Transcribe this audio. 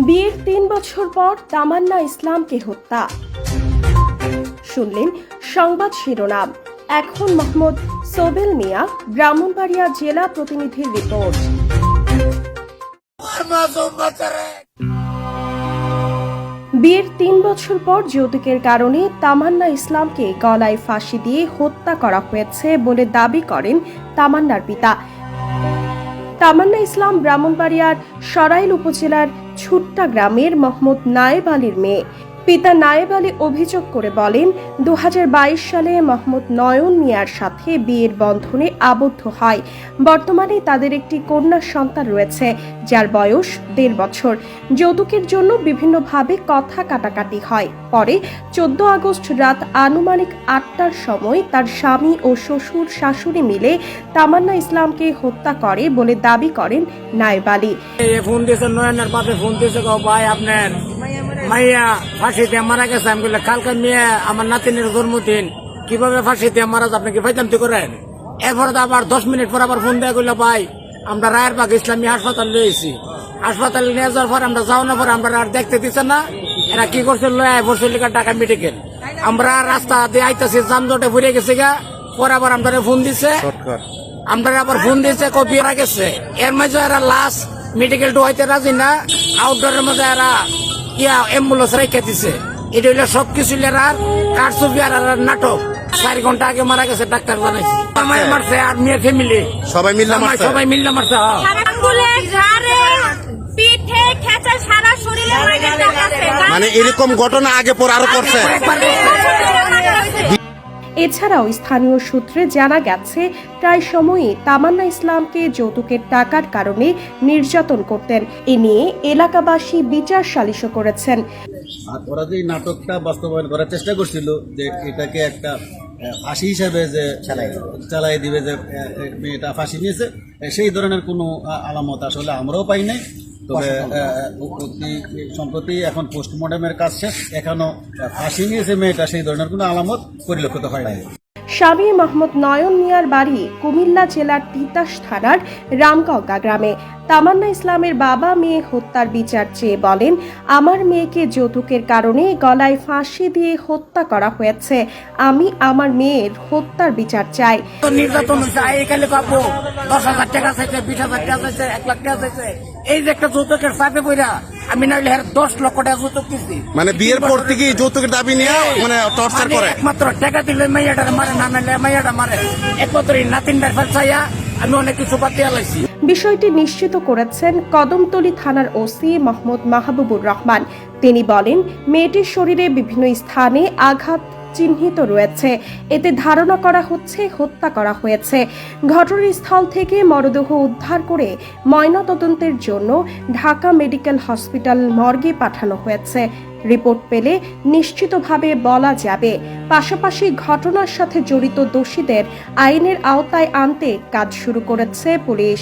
বিয়ের ৩ বছর পর তামান্না ইসলামকে হত্যা। শুনলেন সংবাদ শিরোনাম। এখন মোহাম্মদ সোবেল মিয়া, ব্রাহ্মণবাড়িয়া জেলা প্রতিনিধির রিপোর্ট। বিয়ের ৩ বছর পর যৌতুকের কারণে তামান্না ইসলামকে গলায় ফাঁসি দিয়ে হত্যা করা হয়েছে বলে দাবি করেন তামান্নার পিতা। তামান্না ইসলাম ব্রাহ্মণবাড়িয়ার সরাইল উপজেলার ছুট্টা গ্রামের মোহাম্মদ নায়েব আলীর মেয়ে। পিতা নায়েব আলী অভিযোগ করে বলেন, ২০২২ সালে মোহাম্মদ নয়ন মিয়ার সাথে বিয়ের বন্ধনে আবদ্ধ হয়। বর্তমানে তাদের একটি কন্যা সন্তান রয়েছে, যার বয়স ১.৫ বছর। যৌতুকের জন্য বিভিন্নভাবে কথা কাটাকাটি হয়। পরে ১৪ আগস্ট রাত আনুমানিক ৮টার সময় তার স্বামী ও শ্বশুর শাশুড়ি মিলে তামান্না ইসলামকে হত্যা করে বলে দাবি করেন নায়েব আলী। ফোন দিয়েছে নয়নের বাপে, ফোন দিয়েছে ভাই আপনার মাইয়া ফাঁসিতে মারা গেছে। আমি বললাম কালকে মেয়ে আমার নাতিনের জন্মদিন, কিভাবে ফাঁসিতে মারা যায় আপনি কি ফাইতামতি করেন? এরপরে আবার 10 মিনিট পর আবার ফোন দেওয়া করলো, ভাই আমরা রায়েরবাগ ইসলামী হাসপাতাল লয়েছি। হাসপাতালে নিয়ে যাওয়ার পর আমরা যাওয়ানোর পর আমরা আর দেখতে দিচ্ছে না। এরা কি করছে, লয় বসে ঢাকা মেডিকেল। আমরা রাস্তা দিয়ে আইতেছি, যানজটে ভরে গেছে গা। পরে আবার আমরা ফোন দিছে, আমরা আবার ফোন দিয়েছে কপি এরা গেছে। এর মাঝে এরা লাশ মেডিকেল ঢুকাইতে রাজি না, আউটডোরের মধ্যে এরা অ্যাম্বুলেন্স রেখে দিছে। এটা হইলো সবকিছু কারচুপি আর নাটক। 4 ঘন্টা আগে মারা গেছে, ডাক্তার জানাইছে। আমায় মারছে আর মেয়ের ফ্যামিলি সবাই মিললে মারছে। মানে এরকম ঘটনা আগে পর আরো করছে। এছাড়াও স্থানীয় সূত্রে জানা গেছে, প্রায় সময়ই তামান্না ইসলামকে যৌতুকের টাকার কারণে নির্যাতন করতেন। এ নিয়ে এলাকাবাসী বিচার সালিশও করেছেন। ওরা যে নাটকটা বাস্তবায়ন করার চেষ্টা করছিল, যে এটাকে একটা ফাঁসি হিসাবে যে চালাই দিবে, যে মেয়েটা ফাঁসি নিয়েছে, সেই ধরনের কোনো আলামত আসলে আমরাও পাই নাই। তবে সম্প্রতি এখন পোস্টমর্টমের কাজ শেষ, এখনো ফাঁসি নিয়েছে মেয়েটা, সেই ধরনের কোনো আলামত পরিলক্ষিত হয় নাই। স্বামী মোহাম্মদ নয়ন মিয়ার বাড়ি কুমিল্লা জেলার তিতাস থানার রামগঙ্গা গ্রামে। তামান্না ইসলামের বাবা মেয়ে হত্যার বিচার চেয়ে বলেন, আমার মেয়েকে যৌতুকের কারণে গলায় ফাঁসি দিয়ে হত্যা করা হয়েছে। আমি আমার মেয়ের হত্যার বিচার চাই। নির্যাতন এখানে পাবো 10,000 টাকা চাইছে, 20,000 টাকা চাইছে, 1 লাখ টাকা চাইছে। এই যে একটা যৌতুকের চাপে পড়া, আমি নাইলে 10 লক্ষ টাকা যৌতুক দিচ্ছি। মানে বিয়ের পর থেকে যৌতুকের দাবি নিয়ে মানে টর্চার করে। একমাত্র টাকা দিলে মাইয়াটার মারে, না নাইলে মাইয়াটা মারে। একমাত্র নাতিনটার ফাঁসাইয়া আমি অনেক কিছু বাদ লাইছি। বিষয়টি নিশ্চিত করেছেন কদমতলী থানার ওসি মোহাম্মদ মাহবুবুর রহমান। তিনি বলেন, মেয়েটির শরীরে বিভিন্ন স্থানে আঘাত চিহ্নিত রয়েছে। এতে ধারণা করা হচ্ছে হত্যা করা হয়েছে। ঘটনাস্থল থেকে মরদেহ উদ্ধার করে ময়নাতদন্তের জন্য ঢাকা মেডিকেল হসপিটাল মর্গে পাঠানো হয়েছে। রিপোর্ট পেলে নিশ্চিতভাবে বলা যাবে। পাশাপাশি ঘটনার সাথে জড়িত দোষীদের আইনের আওতায় আনতে কাজ শুরু করেছে পুলিশ।